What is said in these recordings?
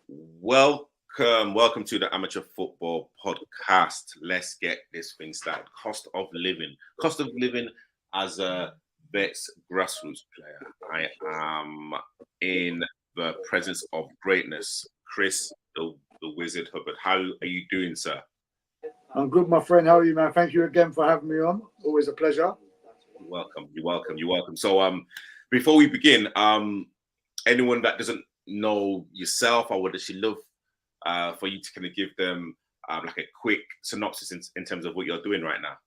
Welcome to the Amateur Football Podcast. Let's get this thing started. Cost of living as a Vets grassroots player. I am in the presence of greatness. Chris, the Wizard Hubbard. How are you doing, sir? I'm good, my friend. How are you, man? Thank you again for having me on. Always a pleasure. You're welcome. So, before we begin, anyone that doesn't know yourself, I would actually love for you to kind of give them like a quick synopsis in terms of what you're doing right now.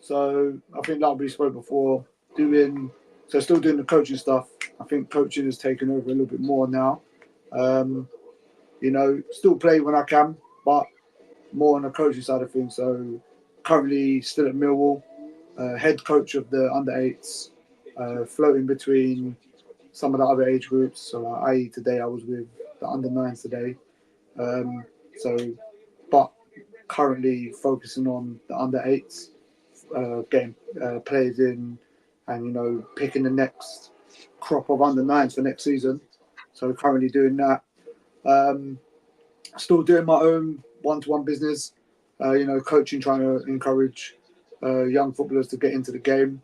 So I think like we spoke before, still doing the coaching stuff. I think coaching has taken over a little bit more now. Still play when I can, but more on the coaching side of things. So currently still at Millwall, head coach of the under-8s, floating between some of the other age groups. So i.e. today I was with the under-9s today. But currently focusing on the under-8s, getting players in and, picking the next crop of under-9s for next season. So currently doing that. Still doing my own one-to-one business, coaching, trying to encourage young footballers to get into the game.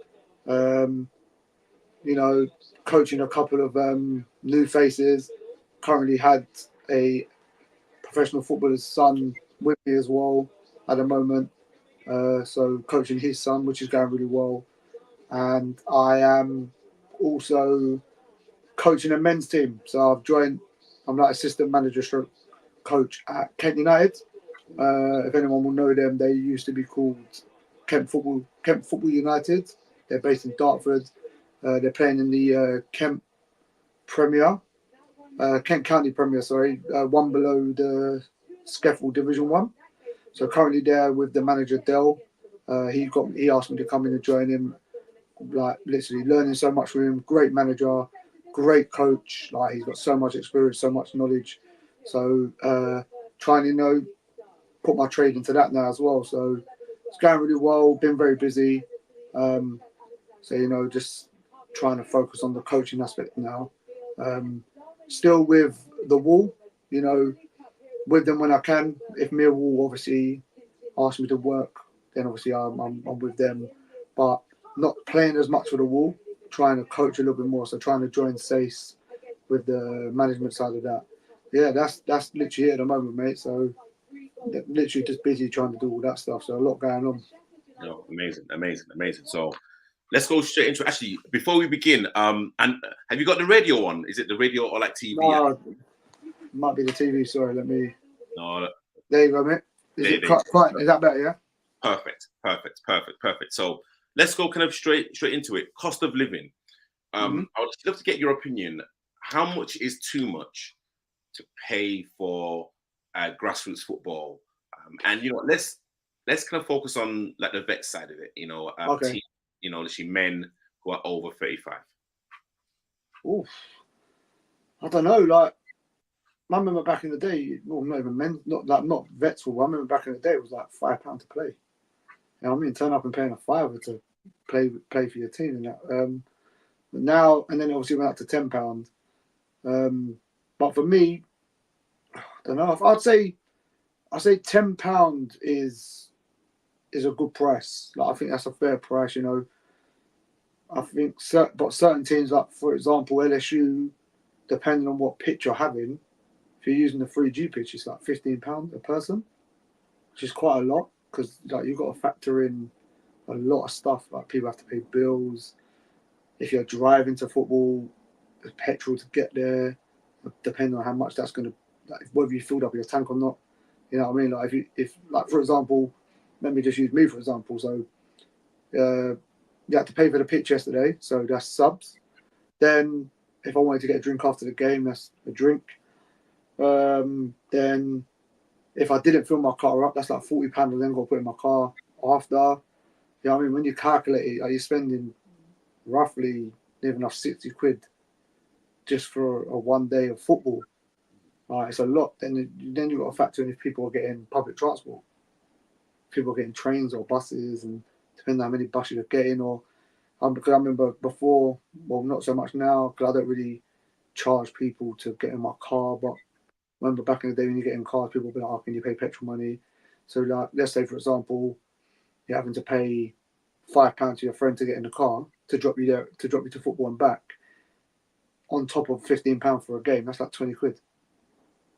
Coaching a couple of new faces. Currently had a professional footballer's son with me as well at the moment. So coaching his son, which is going really well. And I am also coaching a men's team. So I'm like assistant manager stroke coach at Kent United. If anyone will know them, they used to be called Kent Football United. They're based in Dartford. They're playing in the Kent County Premier, one below the Scaffold Division 1. So currently there with the manager Dell. He asked me to come in and join him. Like literally learning so much from him. Great manager, great coach. Like he's got so much experience, so much knowledge. So trying to put my trade into that now as well. So it's going really well. Been very busy. Just trying to focus on the coaching aspect now. Still with the Wall, with them when I can. If Millwall obviously ask me to work, then obviously I'm with them. But not playing as much for the Wall, trying to coach a little bit more. So trying to join SACE with the management side of that. Yeah, that's literally it at the moment, mate. So literally just busy trying to do all that stuff. So a lot going on. Amazing. So let's go straight into it. Actually, before we begin, and have you got the radio on? Is it the radio or like TV? No, might be the TV. Sorry, let me. No. There you go, mate. Is that better? Yeah. Perfect. So let's go kind of straight into it. Cost of living. I would love to get your opinion. How much is too much to pay for grassroots football? And let's kind of focus on like the vet side of it. Okay. Team, literally men who are over 35. Oof. I don't know. Like, I remember back in the day. Well, not even men, not vets. I remember back in the day, it was like £5 to play. Turn up and paying a £5 to play for your team and that. But now and then, obviously went up to £10. But for me, I don't know. I'd say £10 is a good price. Like I think that's a fair price. I think certain teams, like for example LSU, depending on what pitch you're having, if you're using the 3G pitch, it's like £15 a person, which is quite a lot because like you've got to factor in a lot of stuff. Like people have to pay bills. If you're driving to football, there's petrol to get there. Depending on how much that's going to, like, whether you filled up your tank or not. You know what I mean? Like if for example, let me just use me for example. So you had to pay for the pitch yesterday, so that's subs. Then if I wanted to get a drink after the game, that's a drink. Then if I didn't fill my car up, that's like £40. I then got to put in my car after. You know what I mean? When you calculate it, you're spending roughly near enough £60 just for a 1 day of football. It's a lot. Then you've got to factor in if people are getting public transport. People are getting trains or buses, and depending on how many buses you're getting. Because I remember before, well, not so much now, because I don't really charge people to get in my car. But remember back in the day when you get in cars, people would be like, "Oh, can you pay petrol money?" So like, let's say for example, you're having to pay £5 to your friend to get in the car to drop you there, to drop you to football and back, on top of £15 for a game. That's like 20 quid.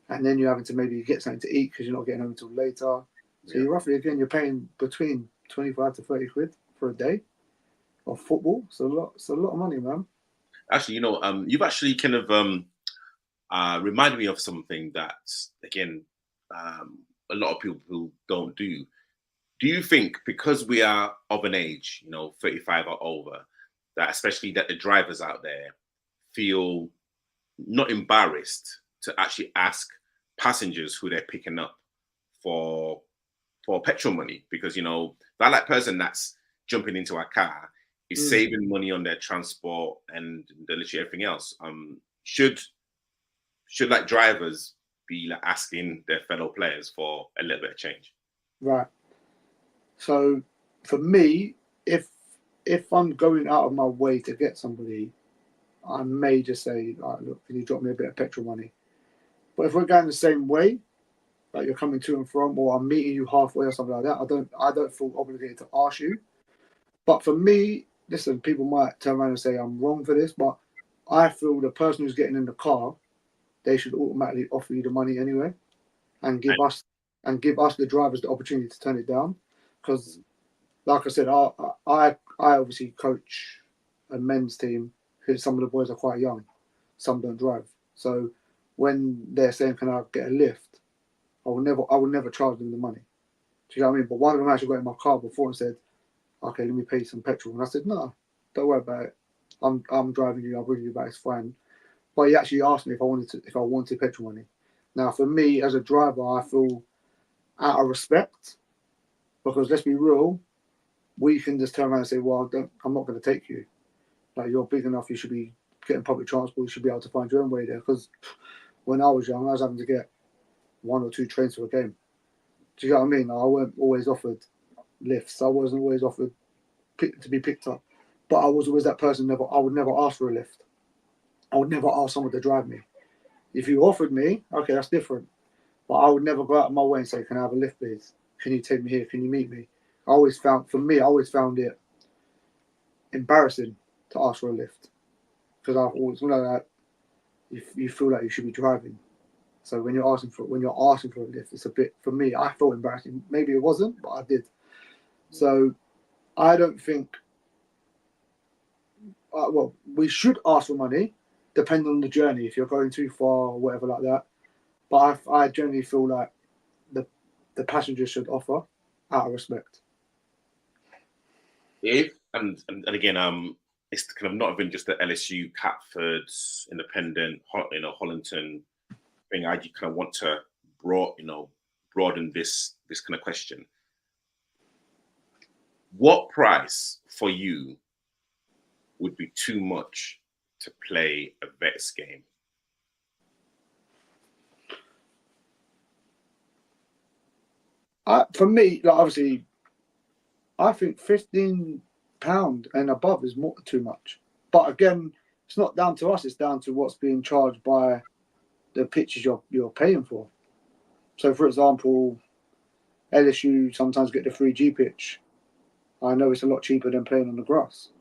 And then you're having to maybe get something to eat because you're not getting home until later. So you're roughly, again, you're paying between 25 to 30 quid for a day of football. It's a lot of money, man. Actually, you've actually kind of reminded me of something that, again, a lot of people don't do. Do you think because we are of an age, 35 or over, that especially that the drivers out there feel not embarrassed to actually ask passengers who they're picking up for petrol money? Because, that person that's jumping into a car is saving money on their transport and literally everything else. Should like drivers be like asking their fellow players for a little bit of change? Right. So for me, if I'm going out of my way to get somebody, I may just say, look, can you drop me a bit of petrol money? But if we're going the same way, like you're coming to and from, or I'm meeting you halfway or something like that, I don't feel obligated to ask you. But for me, listen, people might turn around and say I'm wrong for this, but I feel the person who's getting in the car, they should automatically offer you the money anyway, and give us the drivers the opportunity to turn it down. Because, like I said, I obviously coach a men's team who some of the boys are quite young, some don't drive. So when they're saying, "Can I get a lift?" I will never charge them the money. Do you know what I mean? But one of them actually got in my car before and said, "Okay, let me pay you some petrol." And I said, "No, don't worry about it. I'm driving you. I'll bring you back. It's fine." But he actually asked me if I wanted petrol money. Now, for me as a driver, I feel out of respect, because let's be real, we can just turn around and say, "Well, I'm not going to take you. Like, you're big enough. You should be getting public transport. You should be able to find your own way there." Because when I was young, I was having to get 1 or 2 trains to a game. Do you know what I mean? I weren't always offered lifts. I wasn't always offered to be picked up. But I was always that person. I would never ask for a lift. I would never ask someone to drive me. If you offered me, okay, that's different. But I would never go out of my way and say, "Can I have a lift, please? Can you take me here? Can you meet me?" I always found it embarrassing to ask for a lift, because I've always that you feel like you should be driving. So when you're asking for a lift, it's a bit, for me, I felt embarrassing. Maybe it wasn't, but I did. So I don't think. Well, we should ask for money, depending on the journey. If you're going too far or whatever like that. But I generally feel like the passenger should offer out of respect. And again, it's kind of not even just the LSU, Catford, Independent, Hollington thing. I kind of want to broaden this kind of question. What price for you would be too much to play a Vets game? For me, like, obviously, I think £15 and above is too much. But again, it's not down to us. It's down to what's being charged by the pitches you're paying for. So, for example, LSU sometimes get the 3G pitch. I know it's a lot cheaper than playing on the grass.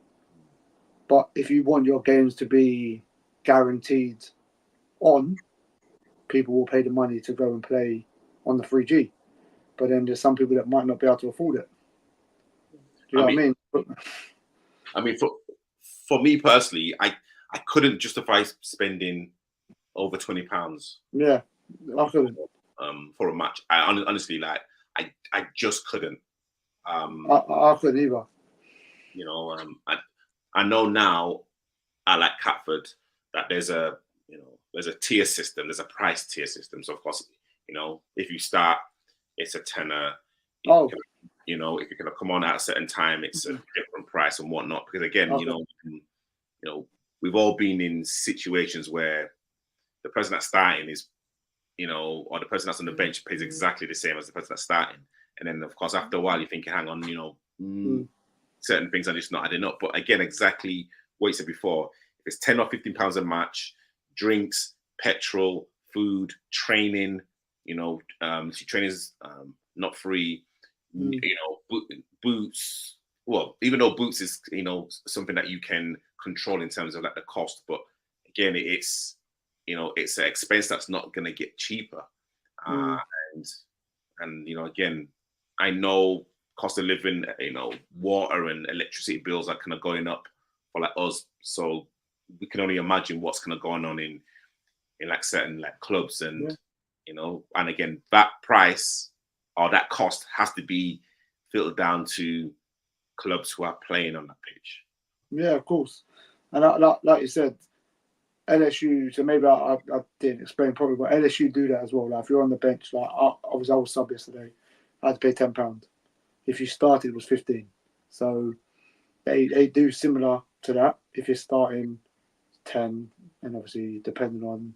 But if you want your games to be guaranteed on, people will pay the money to go and play on the 3G. But then there's some people that might not be able to afford it. Do you know what I mean? For me personally, I couldn't justify spending over £20. Yeah, I couldn't. For a match. I honestly, like, I just couldn't. I couldn't either. I know now, I like Catford, that there's a tier system, there's a price tier system. So of course, if you start, it's a tenner. If you can come on at a certain time, it's a different price and whatnot. Because again, we've all been in situations where the person that's starting is, or the person that's on the bench pays exactly the same as the person that's starting. And then of course, after a while, you're thinking, hang on, certain things are just not adding up. But again, exactly what you said before, if it's £10 or £15 a match, drinks, petrol, food, training. Training is not free. Boots. Well, even though boots is something that you can control in terms of like the cost, but again, it's it's an expense that's not going to get cheaper. And again, I know cost of living, water and electricity bills are kind of going up for like us. So we can only imagine what's kind of going on in like certain like clubs and and again, that price or that cost has to be filtered down to clubs who are playing on that pitch. Yeah, of course. And like you said, LSU. So maybe I didn't explain probably, but LSU do that as well. Like if you're on the bench, like I was sub yesterday, I had to pay £10. If you started, it was 15. So they do similar to that. If you're starting 10, and obviously depending on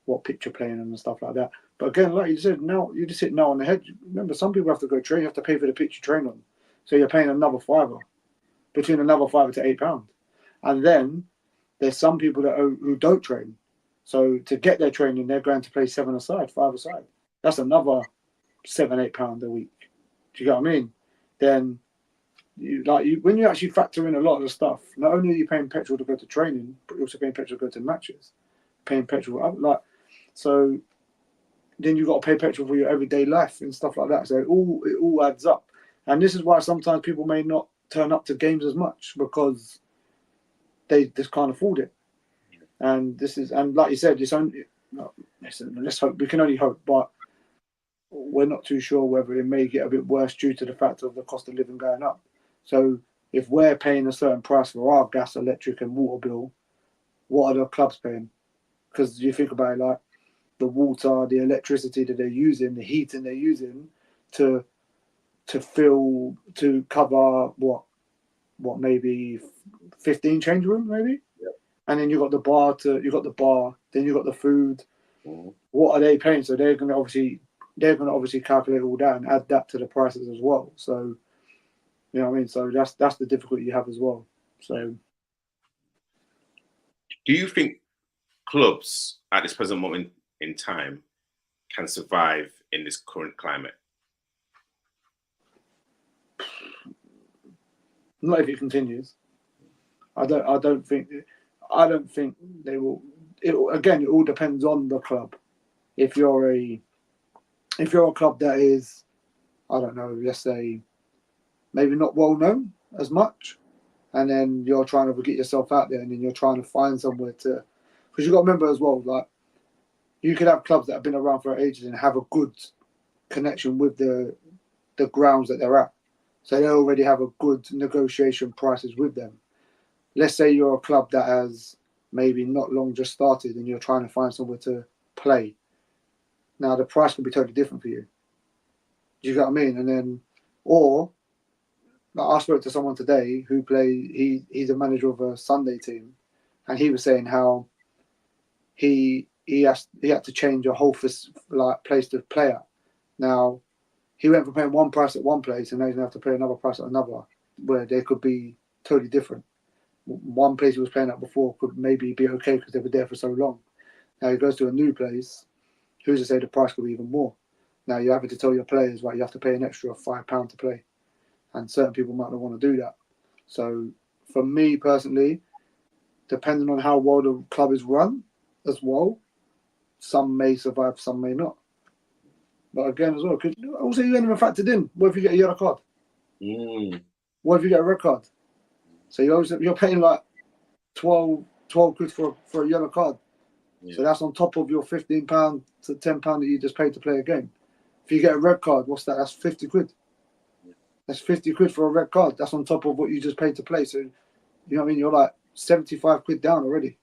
what pitch you're playing on and stuff like that. But again, like you said, now you just hit now on the head. Remember, some people have to go train. You have to pay for the pitch you train on. So you're paying another £5, between another £5 to £8. And then there's some people who don't train. So to get their training, they're going to play £5 aside. That's another £7, £8 a week. Do you get what I mean? Then, when you actually factor in a lot of the stuff, not only are you paying petrol to go to training, but you're also paying petrol to go to matches, paying petrol so. Then you've got to pay petrol for your everyday life and stuff like that. So it all adds up, and this is why sometimes people may not turn up to games as much because they just can't afford it. And like you said, let's hope. We can only hope, but we're not too sure whether it may get a bit worse due to the fact of the cost of living going up. So if we're paying a certain price for our gas, electric and water bill, what are the clubs paying? Because you think about it, like the water, the electricity that they're using, the heating they're using to cover what maybe 15 change rooms maybe. Yep. And then you got the bar, then you got the food. What are they paying? So they're going to obviously calculate all that and add that to the prices as well. So you know what I mean? So that's the difficulty you have as well. So do you think clubs at this present moment in time can survive in this current climate? Not if it continues. I don't think they will. It all depends on the club. If you're a club that is, I don't know, let's say maybe not well known as much, and then you're trying to get yourself out there, and then you're trying to find somewhere to, because you got to remember as well, like you could have clubs that have been around for ages and have a good connection with the grounds that they're at. So they already have a good negotiation prices with them. Let's say you're a club that has maybe not long just started and you're trying to find somewhere to play. Now the price could be totally different for you. Do you get what I mean? And then, or like I spoke to someone today who he's a manager of a Sunday team, and he was saying how he had to change a whole place to play at. Now he went from paying one price at one place, and now he's going to have to pay another price at another, where they could be totally different. One place he was playing at before could maybe be okay because they were there for so long. Now he goes to a new place, who's to say the price could be even more? Now you're having to tell your players, right, you have to pay an extra £5 to play. And certain people might not want to do that. So for me personally, depending on how well the club is run as well, some may survive, some may not. But again, as well, also you ain't even factored in. What if you get a yellow card? What if you get a red card? So you're paying like 12 quid for a yellow card. Yeah. So that's on top of your £15 to £10 that you just paid to play a game. If you get a red card, what's that? That's 50 quid. That's 50 quid for a red card. That's on top of what you just paid to play. So, you know what I mean? You're like 75 quid down already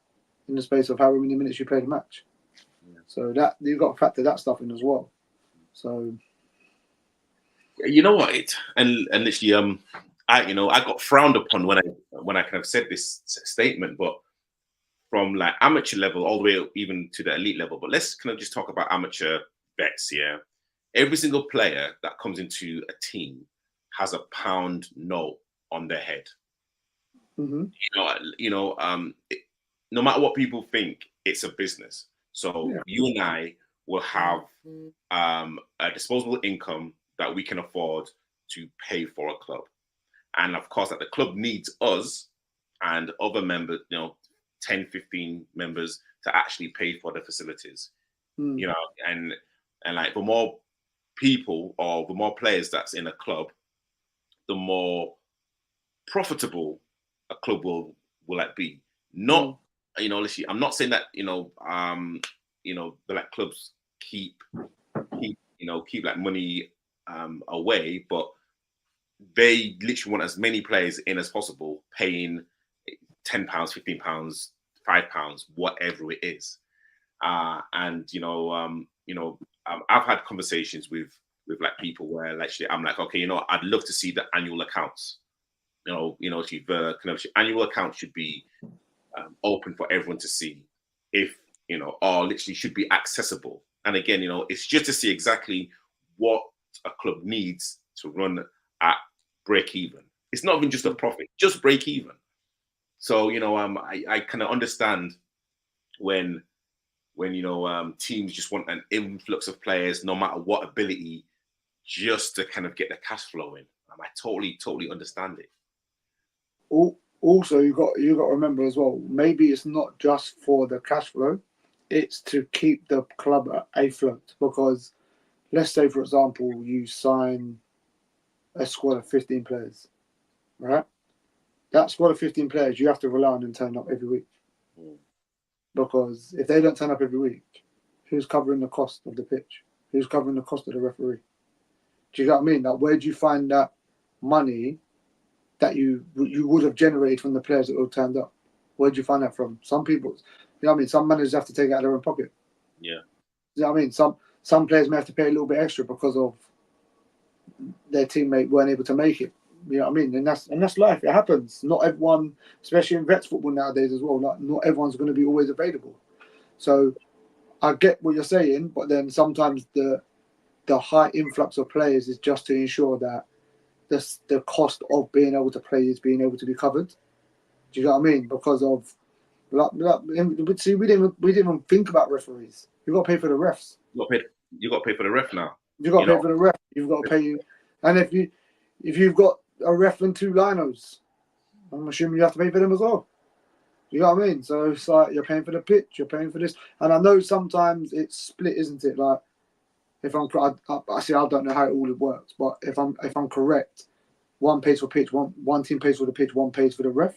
in the space of however many minutes you played a match. Yeah. So that you've got to factor that stuff in as well. So, you know what? And literally, I got frowned upon when I kind of said this statement, but from like amateur level all the way even to the elite level. But let's kind of just talk about amateur bets. Yeah, every single player that comes into a team has a pound note on their head. Mm-hmm. No matter what people think, it's a business. So Yeah. you and I will have a disposable income that we can afford to pay for a club. And of course, that the club needs us and other members, 10, 15 members to actually pay for the facilities, and like the more people or the more players that's in a club, the more profitable a club will like be. Not, literally, I'm not saying that, the like clubs keep like money away, but they literally want as many players in as possible, paying £10, £15, £5, whatever it is. And I've had conversations with like people where actually I'm like, okay, I'd love to see the annual accounts. The kind of annual account should be open for everyone to see, if or literally should be accessible. And again, it's just to see exactly what a club needs to run at break even. It's not even just a profit, just break even. So I kind of understand when teams just want an influx of players, no matter what ability, just to kind of get the cash flow in. I totally understand it. Also, you got to remember as well. Maybe it's not just for the cash flow; it's to keep the club afloat. Because let's say, for example, you sign a squad of 15 players, right? That squad of 15 players, you have to rely on them turning up every week. Because if they don't turn up every week, who's covering the cost of the pitch? Who's covering the cost of the referee? Do you know what I mean? Like, where do you find that money that you would have generated from the players that all turned up? Where do you find that from? Some people, you know what I mean? Some managers have to take it out of their own pocket. Yeah. You know what I mean? Some players may have to pay a little bit extra because of their teammate weren't able to make it. You know what I mean? And that's life. It happens. Not everyone, especially in vets football nowadays as well, like not everyone's going to be always available. So I get what you're saying, but then sometimes the high influx of players is just to ensure that the cost of being able to play is being able to be covered. Do you know what I mean? Because of see, we didn't even think about referees. You've got to pay for the refs. You got to pay for the ref now. You've got to pay for the ref. You've got to pay, and if you've got a ref and two linos, I'm assuming you have to pay for them as well. You know what I mean? So it's like you're paying for the pitch, you're paying for this, and I know sometimes it's split, isn't it? Like if I don't know how it all works, but if I'm correct, one pays for pitch, one team pays for the pitch, one pays for the ref.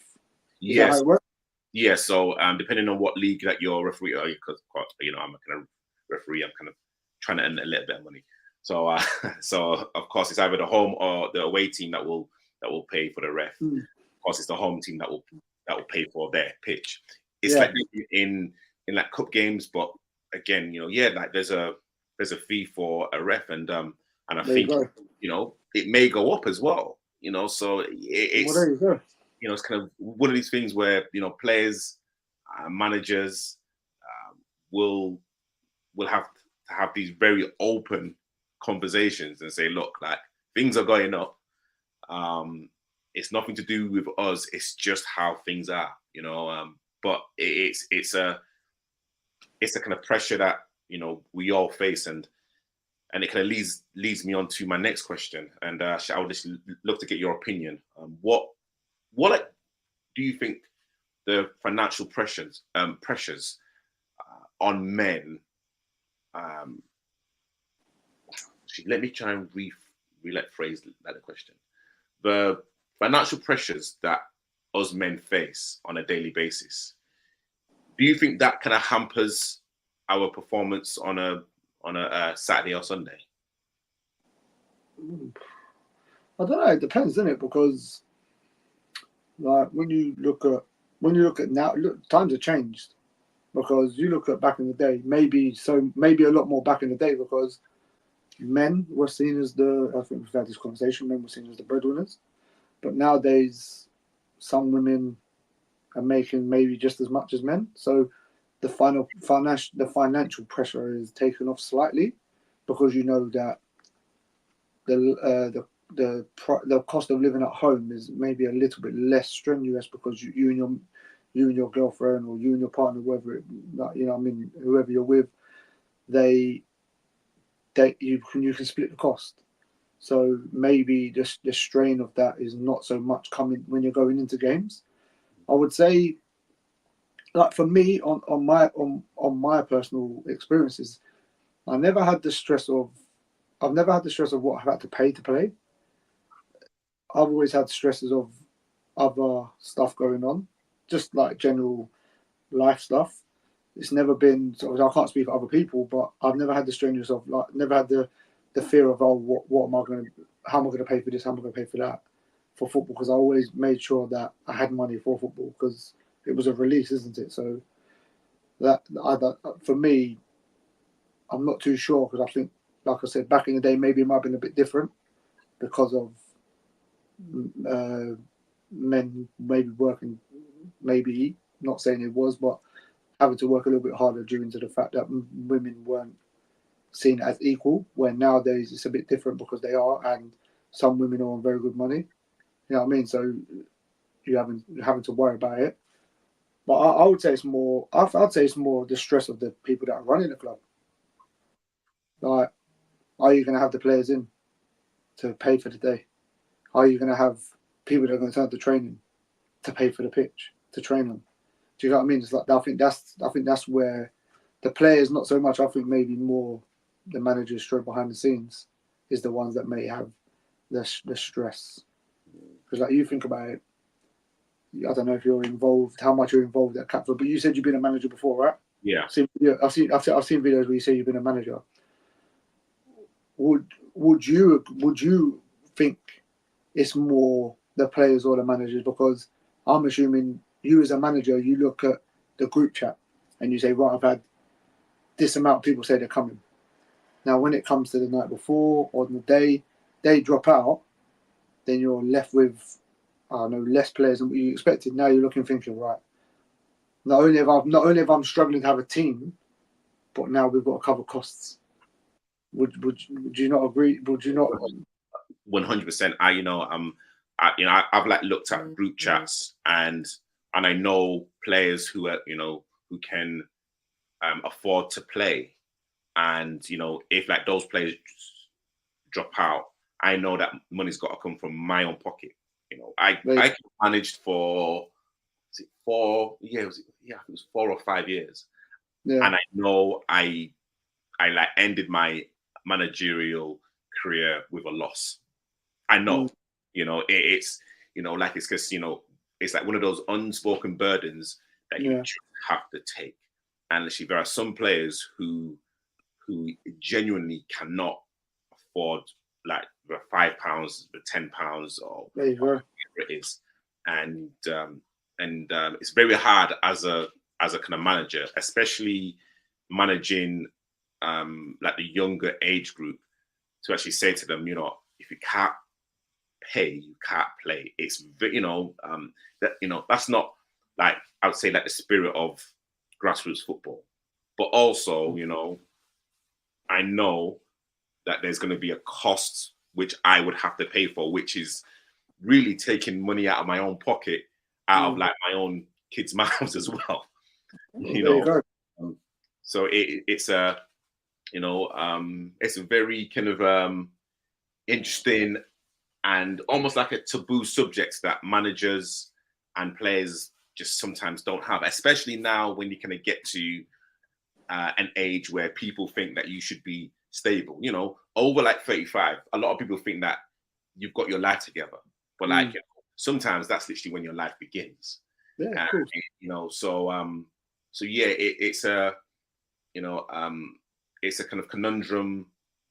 Is that how it works? Yeah. So depending on what league that you're referee, because I'm a kind of referee, I'm kind of trying to earn a little bit of money. So so of course it's either the home or the away team that will pay for the ref. Of course it's the home team that will pay for their pitch. It's like in like cup games, but again, like there's a fee for a ref, and I think it may go up as well. So it's there you go. It's kind of one of these things where players, managers will have to have these very open conversations and say, look, like things are going up. It's nothing to do with us. It's just how things are, but it's a kind of pressure that, we all face. And it kind of leads me on to my next question. And I would just love to get your opinion. What do you think the financial pressures on men? Let me try and rephrase that question. The financial pressures that us men face on a daily basis. Do you think that kind of hampers our performance on a Saturday or Sunday? I don't know. It depends, doesn't it? Because like when you look at now, times have changed. Because you look at back in the day, maybe a lot more back in the day, because men were seen as I think we've had this conversation, men were seen as the breadwinners. But nowadays, some women are making maybe just as much as men. So the financial pressure is taken off slightly, because you know that the cost of living at home is maybe a little bit less strenuous, because you and you and your girlfriend or you and your partner, whoever whoever you're with, you can split the cost. So maybe the strain of that is not so much coming when you're going into games. I would say, like for me, on my personal experiences, I've never had the stress of what I've had to pay to play. I've always had stresses of other stuff going on, just like general life stuff. It's never been sort of, I can't speak for other people, but I've never had the strangers of like never had the fear of, oh, what am I going to, how am I going to pay for this, how am I going to pay for that for football, because I always made sure that I had money for football because it was a release, isn't it? So that for me, I'm not too sure, because I think, like I said, back in the day maybe it might have been a bit different because of men maybe working, maybe not saying it was, but having to work a little bit harder due to the fact that women weren't seen as equal, where nowadays it's a bit different because they are, and some women are on very good money. You know what I mean? So you're having to worry about it. But I would say it's more. I'd say it's more the stress of the people that are running the club. Like, are you going to have the players in to pay for the day? Are you going to have people that are going to turn up to training to pay for the pitch to train them? Do you know what I mean? It's like, I think that's where the players, not so much. I think maybe more the managers straight behind the scenes is the ones that may have the stress. Because like you think about it, I don't know if you're involved, how much you're involved at Catford, but you said you've been a manager before, right? Yeah. I've seen videos where you say you've been a manager. Would you think it's more the players or the managers? Because I'm assuming you as a manager, you look at the group chat and you say, right, I've had this amount of people say they're coming. Now, when it comes to the night before or the day they drop out, then you're left with, I don't know, less players than what you expected. Now you're looking, thinking, right, not only if I'm struggling to have a team, but now we've got to cover costs. Would you not agree? Would you not? 100%. I've like looked at group chats, and I know players who are, who can afford to play, and if like those players drop out, I know that money's got to come from my own pocket. I managed for, was it 4 years? Yeah, it was 4 or 5 years, and I know I like ended my managerial career with a loss. I know, it's like it's because it's like one of those unspoken burdens that you just have to take. And actually, there are some players who genuinely cannot afford like the £5, the £10, or whatever it is, and it's very hard as a kind of manager, especially managing like the younger age group, to actually say to them, if you can't pay, you can't play. It's that's not, like, I would say, like the spirit of grassroots football. But also, I know that there's going to be a cost which I would have to pay for, which is really taking money out of my own pocket, out of like my own kids' mouths as well. So it's a it's a very kind of interesting and almost like a taboo subject that managers and players just sometimes don't have, especially now when you kind of get to an age where people think that you should be stable. Over like 35, a lot of people think that you've got your life together, but like sometimes that's literally when your life begins. Yeah, of course. So yeah, it's a it's a kind of conundrum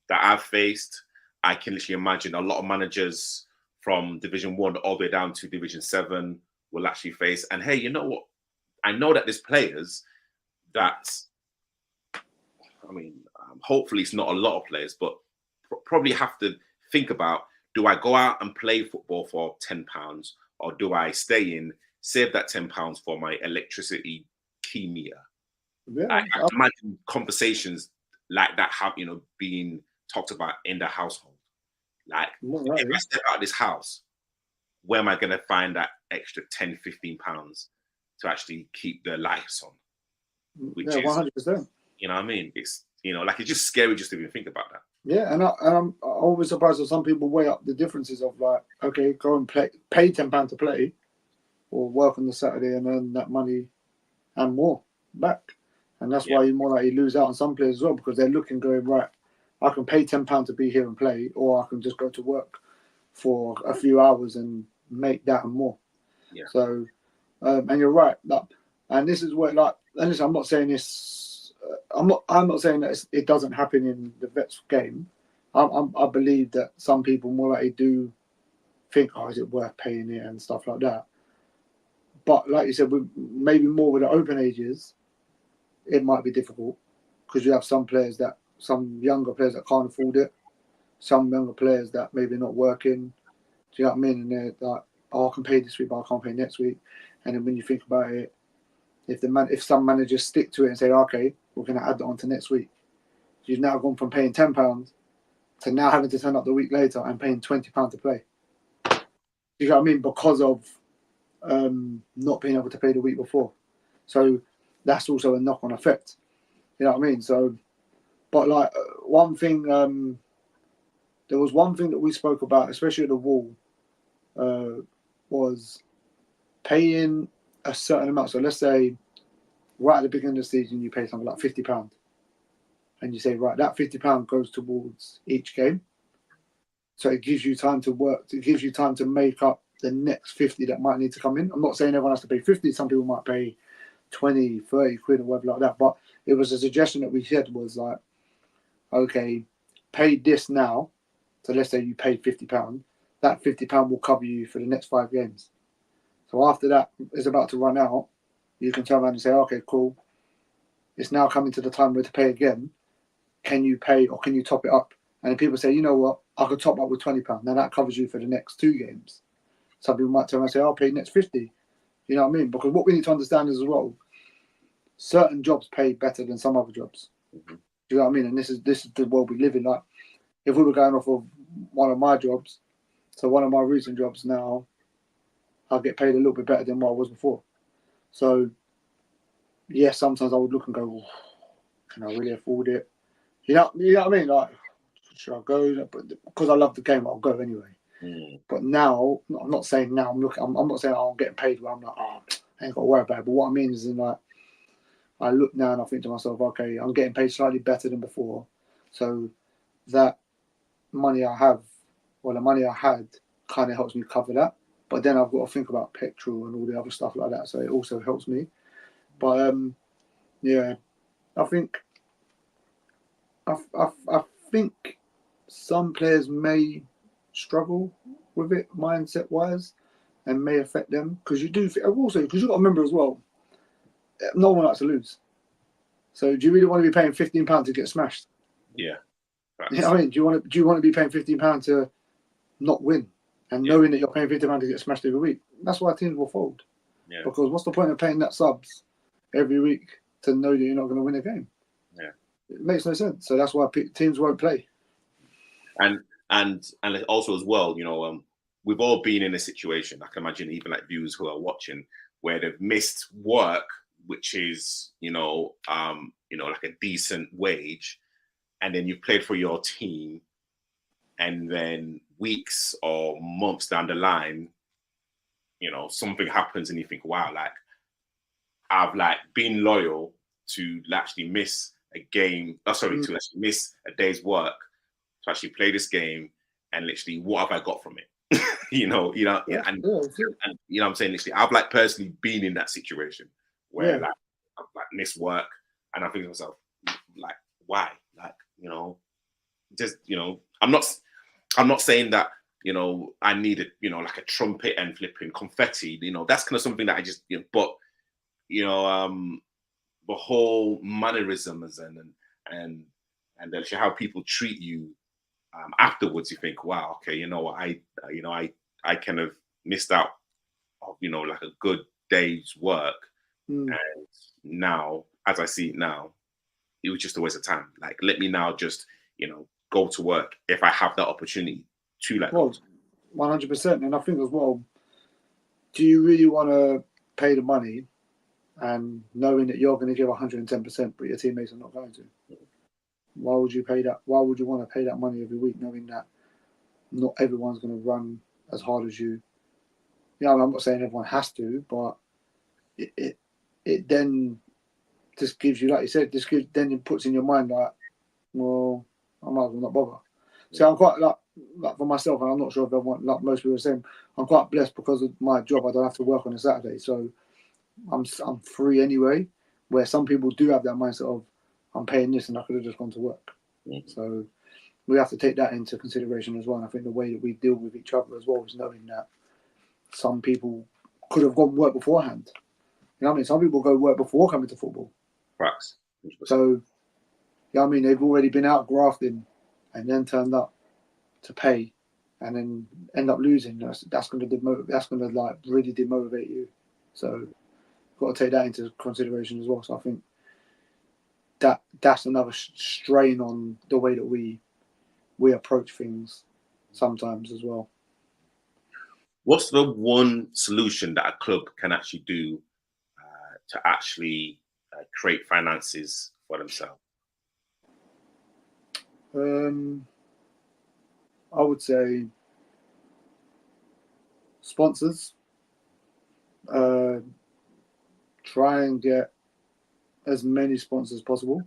that I've faced. I can literally imagine a lot of managers from Division 1 all the way down to Division 7 will actually face. And hey, you know what? I know that there's players that, hopefully it's not a lot of players, but probably have to think about, do I go out and play football for £10, or do I stay in, save that £10 for my electricity key meter? Yeah, I imagine conversations like that have, being talked about in the household. Like, if I step out of this house, where am I going to find that extra £10, £15 to actually keep the lights on, which Yeah, is 100%. you know what I mean. It's like it's just scary just to even think about that. Yeah, and I'm always surprised that some people weigh up the differences of like, okay, go and pay £10 to play, or work on the Saturday and earn that money and more back. And that's why you more likely lose out on some players as well, because they're looking, going, right, I can pay £10 to be here and play, or I can just go to work for a few hours and make that and more. Yeah. So, and you're right. And this is where, like, and listen, I'm not saying this. I'm not saying that it doesn't happen in the Vets game. I believe that some people more likely do think, oh, is it worth paying it and stuff like that. But like you said, maybe more with the open ages, it might be difficult, because you have some younger players that can't afford it, some younger players that maybe not working. Do you know what I mean? And they're like, oh, I can pay this week, but I can't pay next week. And then when you think about it, if some managers stick to it and say, okay, we're going to add that on to next week, you've now gone from paying £10 to now having to turn up the week later and paying £20 to play. Do you know what I mean? Because of not being able to pay the week before. So that's also a knock-on effect. You know what I mean? So, but like one thing, there was one thing that we spoke about, especially at the Wall, was paying a certain amount. So let's say right at the beginning of the season, you pay something like £50. And you say, right, that £50 goes towards each game. So it gives you time to work. It gives you time to make up the next 50 that might need to come in. I'm not saying everyone has to pay 50. Some people might pay 20, 30 quid or whatever like that. But it was a suggestion that we had, was like, okay, pay this now. So let's say you paid £50. That £50 will cover you for the next 5 games. So after that is about to run out, you can turn around and say, okay, cool. It's now coming to the time where to pay again. Can you pay, or can you top it up? And people say, you know what, I could top up with £20. Now that covers you for the next 2 games. Some people might turn around and say, I'll pay next 50. You know what I mean? Because what we need to understand is as well, certain jobs pay better than some other jobs. Mm-hmm. Do you know what I mean? And this is the world we live in. Like, if we were going off of one of my jobs, so one of my recent jobs now, I'll get paid a little bit better than what I was before. So, yes, sometimes I would look and go, oh, can I really afford it? You know what I mean? Like, should I go? But because I love the game, I'll go anyway. Mm. But now, I'm not saying now. I'm not saying I'm getting paid where I'm like, oh, I ain't got to worry about it. But what I mean is, like, I look now and I think to myself, okay, I'm getting paid slightly better than before, so that money I have, or the money I had, kind of helps me cover that. But then I've got to think about petrol and all the other stuff like that, so it also helps me. But yeah, I think some players may struggle with it mindset wise, and may affect them, because you do also, because you've got to remember as well, no one likes to lose. So do you really want to be paying £15 to get smashed? Yeah. You know what I mean? Do you want to be paying £15 to not win, and knowing that you're paying £15 to get smashed every week? That's why teams will fold. Yeah. Because what's the point of paying that subs every week to know that you're not going to win a game? Yeah. It makes no sense. So that's why teams won't play. And also as well, you know, we've all been in a situation, I can imagine, even like viewers who are watching, where they've missed work, which is, like a decent wage, and then you've played for your team, and then weeks or months down the line, something happens and you think, wow, like, I've like been loyal to actually miss a game, to actually miss a day's work to actually play this game, and literally, what have I got from it? And you know what I'm saying, literally, I've like personally been in that situation where like I've like missed work, and I think to myself, like, why? Like, just I'm not saying that I needed like a trumpet and flipping confetti. That's kind of something that I just but the whole mannerisms and how people treat you afterwards, you think, wow, okay, I kind of missed out of like a good day's work, and now, as I see it now, it was just a waste of time. Like, let me now just go to work if I have that opportunity to let go. 100%. And I think as well, do you really want to pay the money and knowing that you're going to give 110%, but your teammates are not going to. Why would you pay that? Why would you want to pay that money every week, knowing that not everyone's going to run as hard as you? Yeah, I'm not saying everyone has to, but it then just gives you, like you said, then it puts in your mind like, well, I might as well not bother. So I'm quite like for myself, and I'm not sure if everyone, like most people are saying, I'm quite blessed because of my job. I don't have to work on a Saturday, so I'm free anyway. Where some people do have that mindset of, I'm paying this and I could have just gone to work. So we have to take that into consideration as well. And I think the way that we deal with each other as well is knowing that some people could have gone work beforehand. You know what I mean? Some people go work before coming to football. Facts. So, you know what I mean? They've already been out grafting and then turned up to pay and then end up losing. That's going to like really demotivate you. So, got to take that into consideration as well. So I think that's another strain on the way that we approach things sometimes as well. What's the one solution that a club can actually do to actually create finances for themselves? I would say sponsors. Try and get as many sponsors as possible.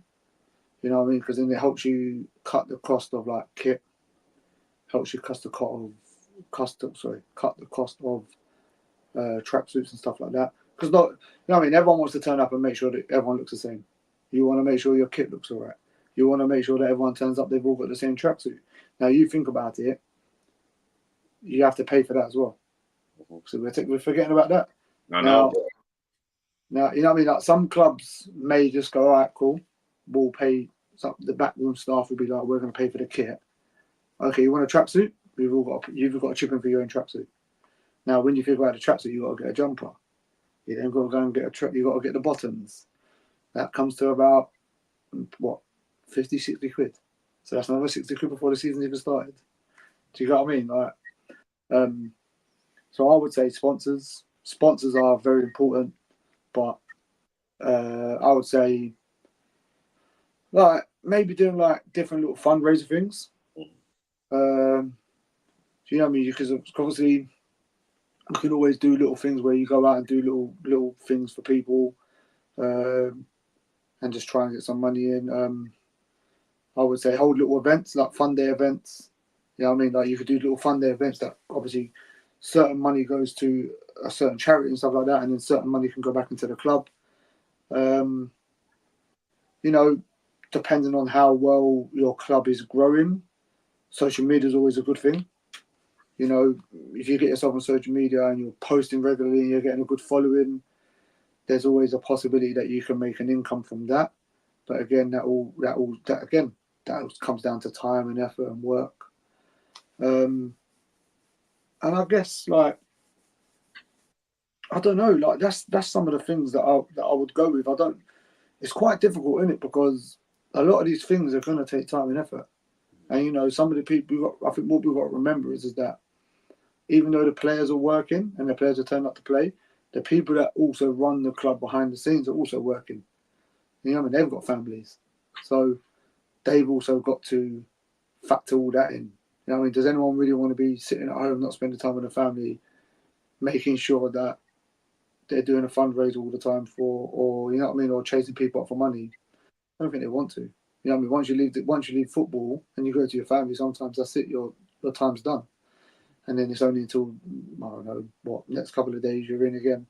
You know what I mean? Because then it helps you cut the cost of like kit, helps you cut the cost of tracksuits and stuff like that. Because you know what I mean, everyone wants to turn up and make sure that everyone looks the same. You want to make sure your kit looks all right. You want to make sure that everyone turns up, they've all got the same tracksuit. Now you think about it, you have to pay for that as well. So we're forgetting about that. I know. Now, you know what I mean? Like some clubs may just go, all right, cool. We'll pay. The backroom staff will be like, we're going to pay for the kit. Okay, you want a tracksuit? You've got to chip in for your own tracksuit. Now, when you figure out the tracksuit, you got to get a jumper. You then got to go and get you got to get the bottoms. That comes to about what, 50, 60 quid. So that's another 60 quid before the season even started. Do you get what I mean? Like, so I would say sponsors. Sponsors are very important, but I would say like maybe doing like different little fundraiser things. Do you know what I mean? Because obviously you can always do little things where you go out and do little things for people, and just try and get some money in. I would say hold little events like fun day events. You know what I mean? Like you could do little fun day events that obviously certain money goes to a certain charity and stuff like that, and then certain money can go back into the club. You know, depending on how well your club is growing, social media is always a good thing. You know, if you get yourself on social media and you're posting regularly and you're getting a good following, there's always a possibility that you can make an income from that. But again, that comes down to time and effort and work. And I guess like I don't know, like that's some of the things that I would go with. It's quite difficult, isn't it? Because a lot of these things are going to take time and effort. And you know, some of the people I think what we've got to remember is that even though the players are working and the players are turning up to play, the people that also run the club behind the scenes are also working. You know what I mean? They've got families. So they've also got to factor all that in. You know what I mean? Does anyone really want to be sitting at home, not spending time with the family, making sure that they're doing a fundraiser all the time or you know what I mean, or chasing people up for money? I don't think they want to. You know what I mean? Once you leave football and you go to your family, sometimes that's it. Your time's done, and then it's only until I don't know what next couple of days you're in again.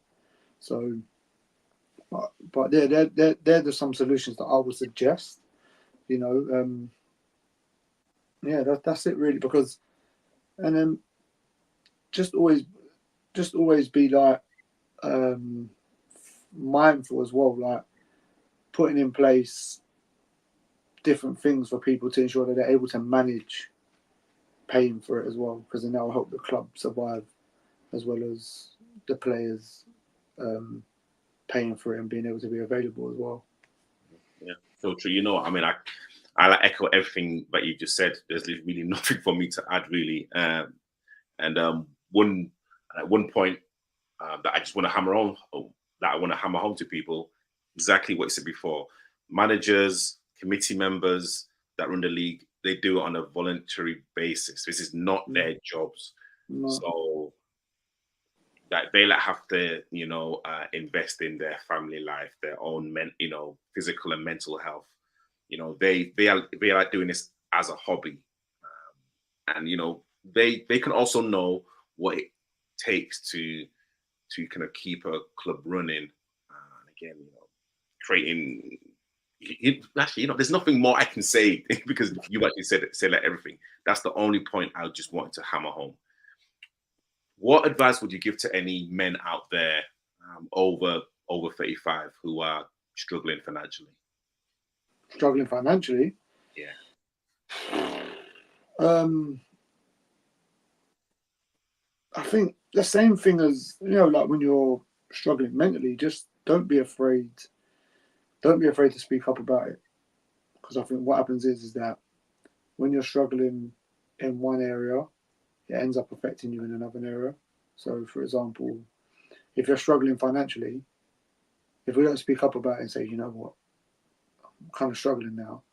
So, but they're just some solutions that I would suggest. You know, yeah, that's it really. Because, and then just always be like mindful as well, like putting in place different things for people to ensure that they're able to manage paying for it as well, because then that will help the club survive as well as the players paying for it and being able to be available as well. Yeah, so true. You know, I mean, I like echo everything that you just said. There's really nothing for me to add, really. And one point that I just want to hammer on that I want to hammer home to people, exactly what you said before. Managers, committee members that run the league, they do it on a voluntary basis. This is not their jobs. No. So that they have to, invest in their family life, their own physical and mental health. They are doing this as a hobby, and they can also know what it takes to kind of keep a club running. And again, creating. Actually, there's nothing more I can say because you actually said like everything. That's the only point I just wanted to hammer home. What advice would you give to any men out there over 35 who are struggling financially? Struggling financially? Yeah. I think the same thing as, like when you're struggling mentally, just don't be afraid. Don't be afraid to speak up about it. Because I think what happens is that when you're struggling in one area, it ends up affecting you in another area. So, for example, if you're struggling financially, if we don't speak up about it and say, you know what, I'm kind of struggling now,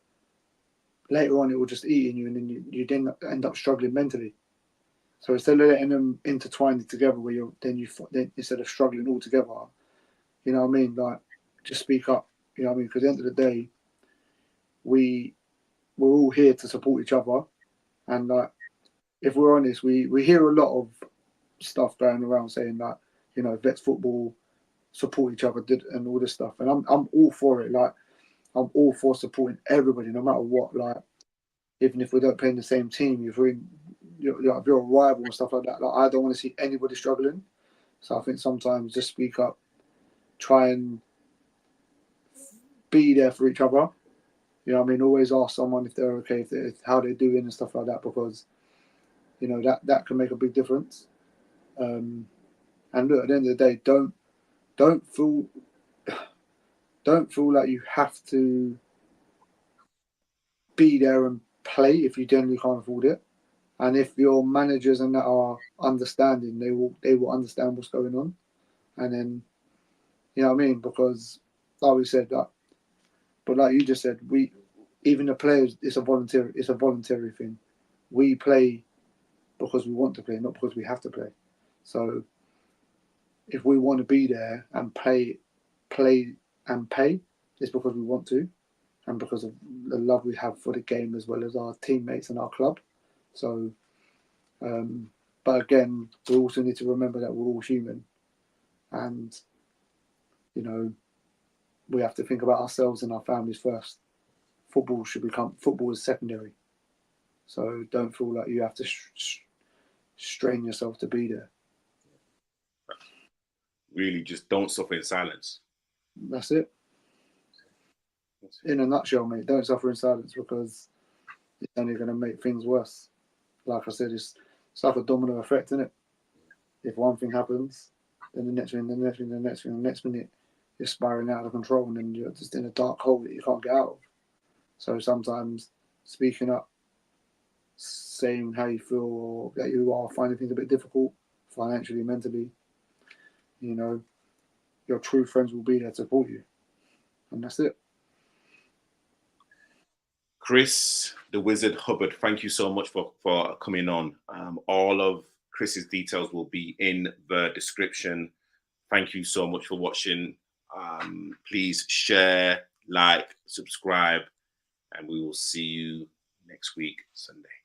later on it will just eat in you, and then you then end up struggling mentally. So instead of letting them intertwine together, where then instead of struggling all together, you know what I mean? Like, just speak up. You know what I mean? Because at the end of the day, we're all here to support each other, and like, if we're honest, we hear a lot of stuff going around saying that, Vets football support each other and all this stuff, and I'm all for it. Like, I'm all for supporting everybody, no matter what. Like, even if we don't play in the same team, if you're a rival and stuff like that, like, I don't want to see anybody struggling. So I think sometimes just speak up, try and be there for each other. You know what I mean? Always ask someone if they're okay, how they're doing and stuff like that, because that can make a big difference. And look, at the end of the day, don't feel like you have to be there and play if you generally can't afford it. And if your managers and that are understanding, they will understand what's going on. And then, you know what I mean? Because like we said, but like you just said, even the players, it's a voluntary thing. We play because we want to play, not because we have to play. So if we want to be there and play and pay, it's because we want to, and because of the love we have for the game as well as our teammates and our club. So, but again, we also need to remember that we're all human, and we have to think about ourselves and our families first. Football is secondary. So don't feel like you have to strain yourself to be there. Really, just don't suffer in silence. That's it. In a nutshell, mate, don't suffer in silence, because it's only going to make things worse. Like I said, it's like a domino effect, isn't it? If one thing happens, then the next thing, the next thing, the next thing, the next minute, you're spiraling out of control, and then you're just in a dark hole that you can't get out of. So sometimes speaking up, saying how you feel, or that you are finding things a bit difficult financially, mentally, your true friends will be there to support you. And that's it. Chris, the Wizard Hubbard, thank you so much for coming on. All of Chris's details will be in the description. Thank you so much for watching. Please share, like, subscribe, and we will see you next week, Sunday.